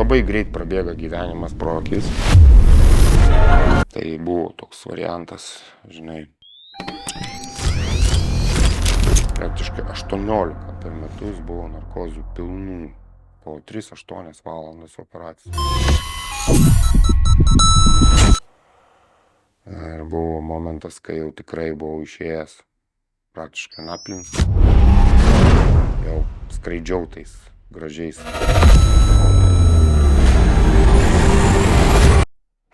labai greit prabėga gyvenimas pro akis. Tai buvo toks variantas, žinai, praktiškai 18 per metus buvo narkozių pilnų, po 3-8 valandas operacijų. Ir buvo momentas, kai jau tikrai buvau išėjęs praktiškai naplins. Jau skraidžiau tais gražiais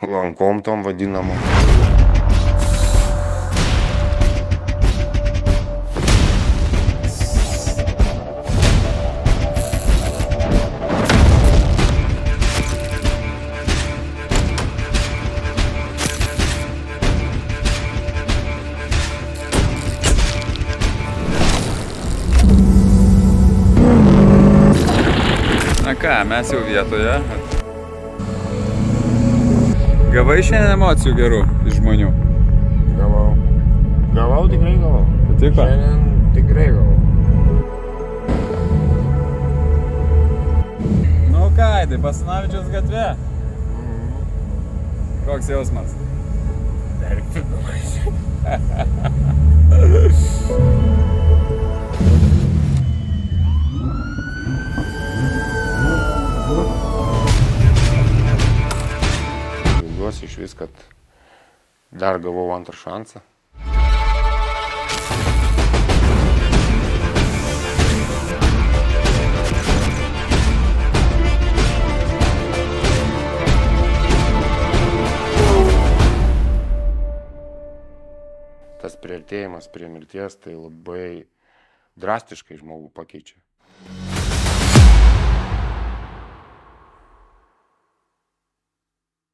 lankom tom vadinamom. Na ką, mes jau vietoje. Gavai šiandien emocijų gerų iš žmonių? Gavau, tikrai gavau. Patiko? Šiandien tikrai gavau. Nu ką, tai Basanavičiaus gatve. Koks jausmas? Džiaugiuosi iš vis, kad dar gavau antrą šansą. Tas priartėjimas prie mirties tai labai drastiškai žmogų pakeičia.